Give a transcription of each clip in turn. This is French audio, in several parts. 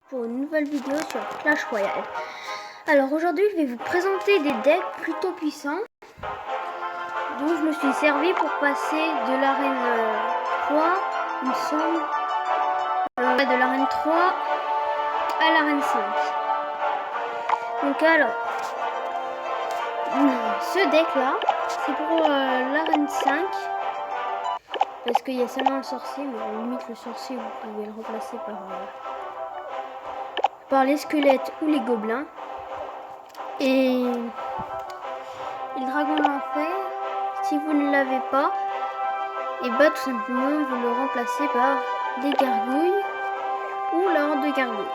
pour une nouvelle vidéo sur Clash Royale. Alors aujourd'hui je vais vous présenter des decks plutôt puissants dont je me suis servi pour passer de l'arène 3, il me semble, de l'arène 3 à l'arène 5. Donc alors, ce deck là, c'est pour l'arène 5. Parce qu'il y a seulement le sorcier, mais à la limite le sorcier vous pouvez le remplacer par les squelettes ou les gobelins. Et le dragon d'enfer, si vous ne l'avez pas, et bah tout simplement vous le remplacez par des gargouilles ou la horde de gargouilles.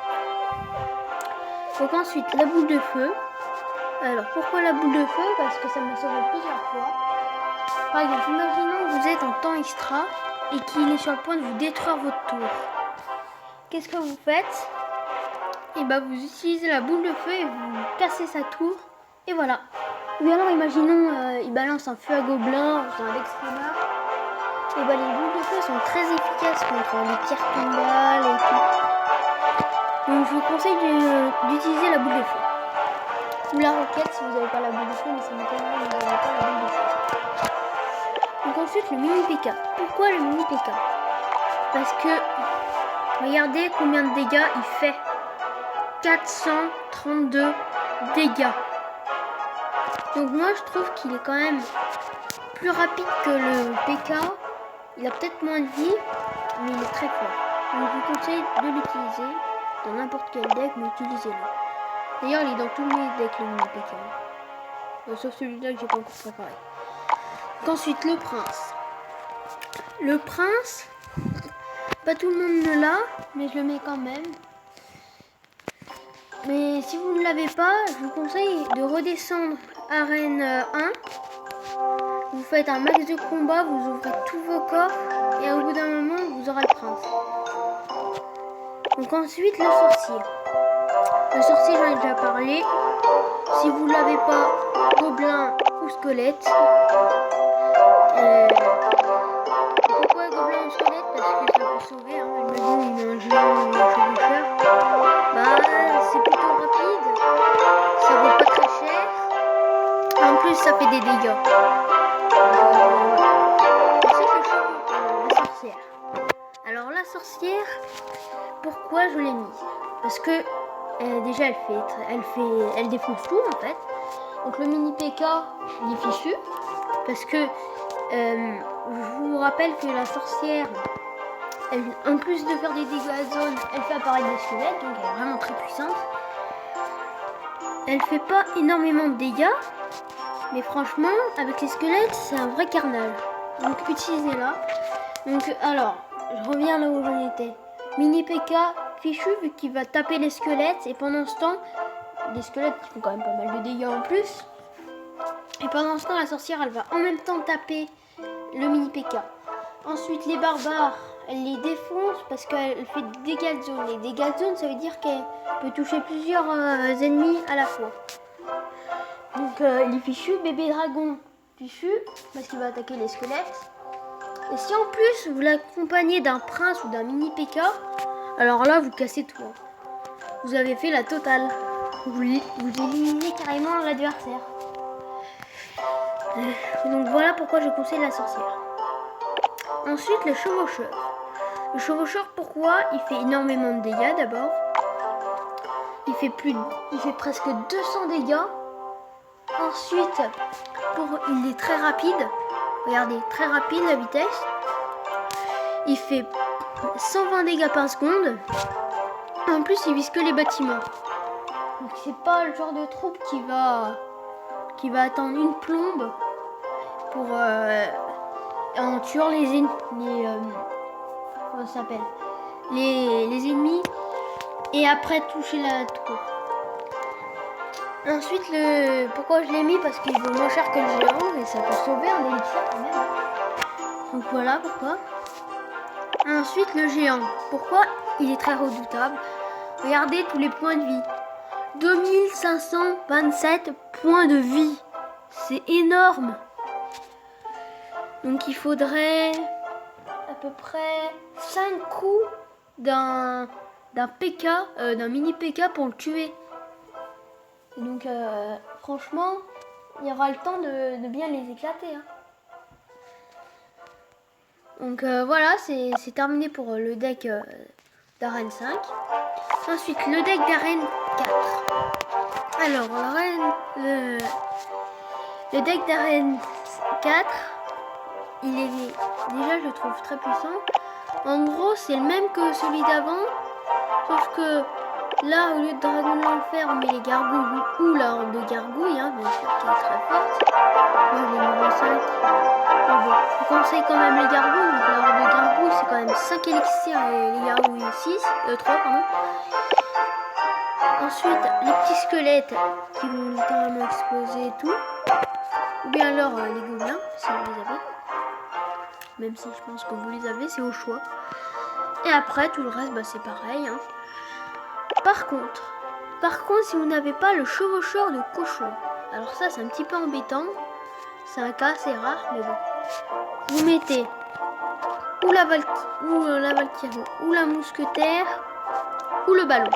Donc ensuite la boule de feu. Alors pourquoi la boule de feu? Parce que ça m'a sauvé plusieurs fois. Par exemple, imaginons que vous êtes en temps extra et qu'il est sur le point de vous détruire votre tour. Qu'est-ce que vous faites? Et bah vous utilisez la boule de feu et vous cassez sa tour et voilà. Ou alors imaginons il balance un feu à gobelin dans un deck streamer. Et bah les boules de feu sont très efficaces contre les pierres tombales et tout. Donc je vous conseille d'utiliser la boule de feu. Ou la roquette si vous n'avez pas la boule de feu, mais ça m'étonnerait que vous n'avez pas la boule de feu. Donc ensuite le mini PK. Pourquoi le mini PK? Parce que regardez combien de dégâts il fait. 432 dégâts. Donc moi je trouve qu'il est quand même plus rapide que le PK. Il a peut-être moins de vie, mais il est très fort. Donc je vous conseille de l'utiliser dans n'importe quel deck, mais utilisez-le. D'ailleurs il est dans tous mes decks le mini PK. Sauf celui-là que j'ai pas encore préparé. Donc ensuite le prince. Le prince, pas tout le monde l'a, mais je le mets quand même. Mais si vous ne l'avez pas, je vous conseille de redescendre arène 1. Vous faites un max de combat, vous ouvrez tous vos coffres et au bout d'un moment, vous aurez le prince. Donc ensuite, le sorcier. Le sorcier, j'en ai déjà parlé. Si vous ne l'avez pas, gobelin ou squelette. Pourquoi gobelin ou squelette? Parce que ça peut sauver. Imaginons il met un géant ou un chevaucheur. C'est plutôt rapide, ça vaut pas très cher, en plus ça fait des dégâts. Ensuite la sorcière. Alors la sorcière, pourquoi je l'ai mise? Parce que déjà elle défonce tout en fait. Donc le mini PK il est fichu parce que je vous rappelle que la sorcière, en plus de faire des dégâts à zone, elle fait apparaître des squelettes, donc elle est vraiment très puissante. Elle fait pas énormément de dégâts, mais franchement, avec les squelettes, c'est un vrai carnage. Donc utilisez-la. Donc alors, je reviens là où j'en étais. Mini PK fichu, vu qu'il va taper les squelettes, et pendant ce temps, les squelettes qui font quand même pas mal de dégâts en plus. Et pendant ce temps, la sorcière, elle va en même temps taper le mini PK. Ensuite, les barbares, elle les défonce parce qu'elle fait des dégâts de zone. Les dégâts de zone, ça veut dire qu'elle peut toucher plusieurs ennemis à la fois. Donc il est fichu. Bébé dragon, fichu, parce qu'il va attaquer les squelettes. Et si en plus vous l'accompagnez d'un prince ou d'un mini PK, alors là vous cassez tout. Vous avez fait la totale. Vous éliminez carrément l'adversaire. Donc voilà pourquoi je conseille la sorcière. Ensuite, le chevaucheur. Le chevaucheur, pourquoi? Il fait énormément de dégâts d'abord. Il fait presque 200 dégâts. Ensuite, il est très rapide. Regardez, très rapide la vitesse. Il fait 120 dégâts par seconde. En plus, il vise que les bâtiments. Donc c'est pas le genre de troupe qui va attendre une plombe pour en tuant les ennemis et après toucher la tour. Ensuite pourquoi je l'ai mis? Parce qu'il vaut moins cher que le géant et ça peut sauver un élixir quand même. Donc voilà pourquoi. Ensuite le géant. Pourquoi il est très redoutable? Regardez tous les points de vie. 2527 points de vie. C'est énorme. Donc il faudrait à peu près 5 coups d'un d'un PK, d'un mini PK pour le tuer. Et donc franchement, il y aura le temps de bien les éclater. Hein. Donc voilà, c'est terminé pour le deck d'arène 5. Ensuite, le deck d'arène 4. Alors, le deck d'arène 4, il est déjà, je le trouve très puissant. En gros, c'est le même que celui d'avant, sauf que là, au lieu de dragon de l'enfer, on met les gargouilles ou la horde de gargouilles, hein, bien sûr, qui est très forte. Moi, je l'ai niveau 5. Mais bon, je vous conseille quand même les gargouilles. Donc, la horde de gargouilles, c'est quand même 5 élixirs et les gargouilles 3, pardon. Ensuite, les petits squelettes qui vont littéralement exploser et tout. Ou bien alors les gobelins, si vous les avez. Même si je pense que vous les avez, c'est au choix. Et après, tout le reste, bah, c'est pareil. Hein. Par contre, si vous n'avez pas le chevaucheur de cochon, alors ça, c'est un petit peu embêtant. C'est un cas assez rare, mais bon. Vous mettez ou la Valkyrie, ou la mousquetaire, ou le ballon.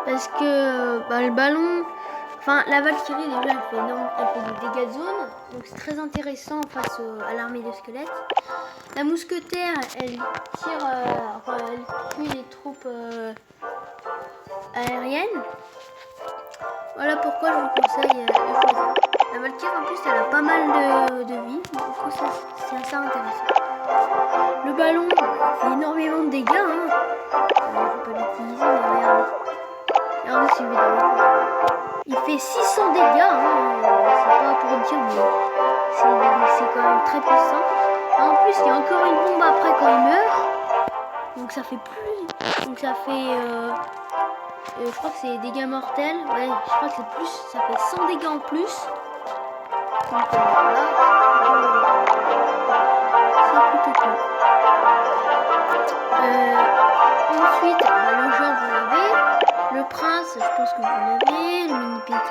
Parce que bah, le ballon, enfin la Valkyrie déjà elle fait des dégâts de zone, donc c'est très intéressant face à l'armée de squelettes. La mousquetaire elle tire, elle tue les troupes aériennes. Voilà pourquoi je vous conseille de choisir. La Valkyrie en plus elle a pas mal de vie, donc c'est assez intéressant. Le ballon fait énormément de dégâts, hein. Je vais pas l'utiliser mais regardez. Regardez si vous il fait 600 dégâts, hein. C'est pas pour dire, mais c'est quand même très puissant. Et en plus, il y a encore une bombe après quand il meurt. Donc ça fait plus. Donc ça fait. Je crois que c'est dégâts mortels. Ouais, je crois que c'est plus. Ça fait 100 dégâts en plus. Donc voilà. C'est plutôt cool. Ensuite, bah, le genre vous l'avez. Le prince, je pense que vous l'avez. Le mini PK,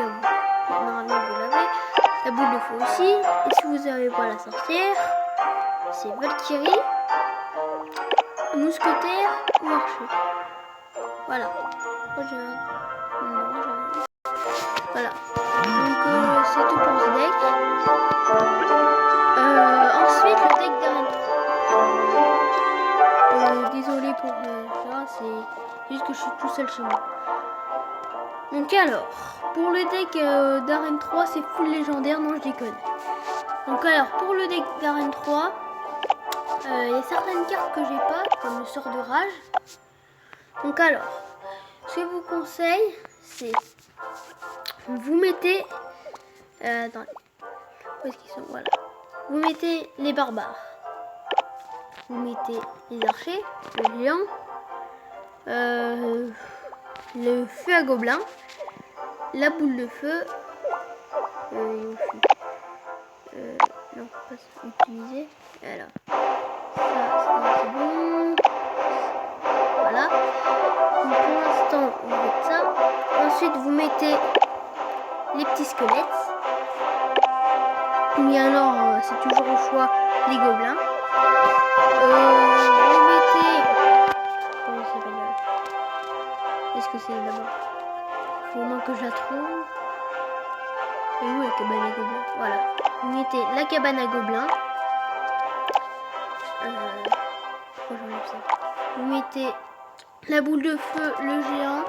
normalement vous l'avez. La boule de feu aussi. Et si vous n'avez pas la sorcière, c'est Valkyrie, mousquetaire ou archer. Voilà. Voilà. Donc c'est tout pour ce deck. Ensuite, le deck d'arène. Désolé pour ça, c'est juste que je suis tout seul chez moi. Donc alors, pour le deck d'arène 3, c'est full légendaire, non je déconne. Donc alors, pour le deck d'arène 3, il y a certaines cartes que j'ai pas, comme le sort de rage. Donc alors, ce que je vous conseille, c'est vous mettez... attendez, où est-ce qu'ils sont? Voilà. Vous mettez les barbares. Vous mettez les archers, le géant, le feu à gobelin, la boule de feu, non, pas utiliser, alors, ça c'est bon, voilà, donc pour l'instant vous faites ça, ensuite vous mettez les petits squelettes, mais alors c'est toujours au choix les gobelins, vous mettez, comment ça s'appelle, est-ce que c'est d'abord, faut au moins que je la trouve. Et où est la cabane à gobelins? Voilà. Vous mettez la cabane à gobelins. Pourquoi j'enlève ça? Vous mettez la boule de feu, le géant,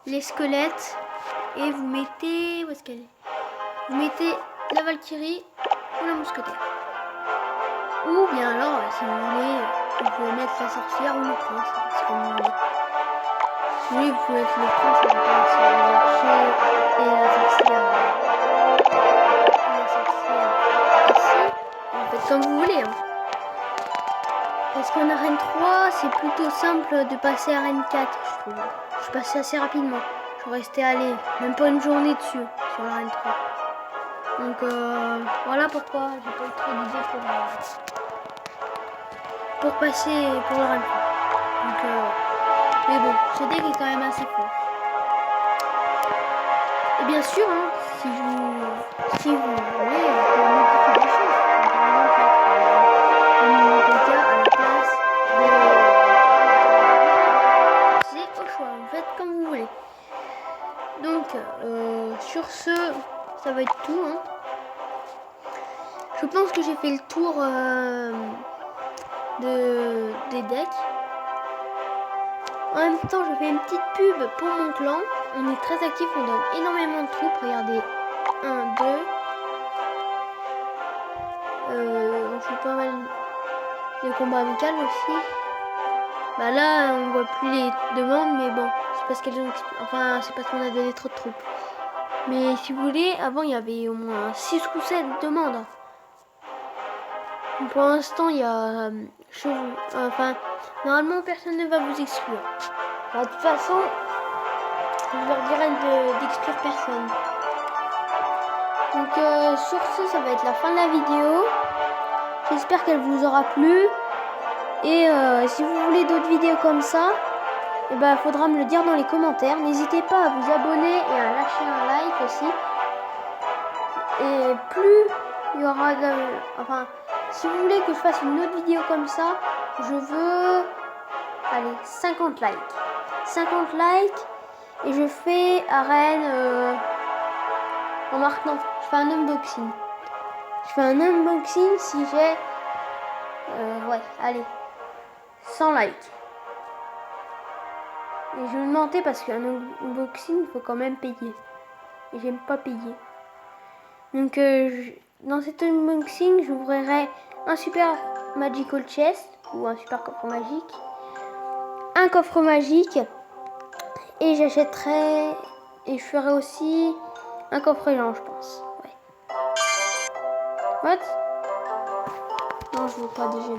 les squelettes. Et vous mettez... Où est-ce qu'elle est? Vous mettez la Valkyrie ou la mousquetaire. Ou bien alors, si vous voulez, vous pouvez mettre la sorcière ou le prince. C'est comme vous voulez. Si vous voulez, vous pouvez mettre le prince, le archer et la sorcière. Comme vous voulez. Hein. Parce qu'en arène 3, c'est plutôt simple de passer à arène 4, je trouve. Je suis passé assez rapidement. Je suis resté allé, même pas une journée dessus, sur l'arène 3. Donc voilà pourquoi j'ai pas eu trop d'idées pour passer pour l'arène 3. Donc, mais bon, ce deck est quand même assez fort. Et bien sûr, hein, si vous voulez, vous pouvez modifier des choses. Par exemple, que j'ai fait le tour des decks. En même temps, je fais une petite pub pour mon clan. On est très actif, on donne énormément de troupes. Regardez, 1, 2. On fait pas mal de combats amicaux aussi. Bah là, on voit plus les demandes, mais bon, c'est parce qu'elles ont... Enfin, c'est parce qu'on a donné trop de troupes. Mais si vous voulez, avant, il y avait au moins 6 ou 7 demandes. Pour l'instant, il y a... enfin, normalement, personne ne va vous exclure. Bah, de toute façon, je leur dirai d'exclure personne. Donc, sur ce, ça va être la fin de la vidéo. J'espère qu'elle vous aura plu. Et si vous voulez d'autres vidéos comme ça, il faudra me le dire dans les commentaires. N'hésitez pas à vous abonner et à lâcher un like aussi. Et plus il y aura de... Enfin, si vous voulez que je fasse une autre vidéo comme ça, je veux... Allez, 50 likes. 50 likes et je fais arène... Remarque, non, je fais un unboxing. Je fais un unboxing si j'ai... ouais, allez. 100 likes. Et je vais me mentais parce qu'un unboxing, il faut quand même payer. Et j'aime pas payer. Donc, dans cet unboxing, j'ouvrirai un super magical chest ou un super coffre magique. Un coffre magique. Et j'achèterai... Et je ferai aussi un coffre géant, je pense. Ouais. What? Non, je veux pas de gel.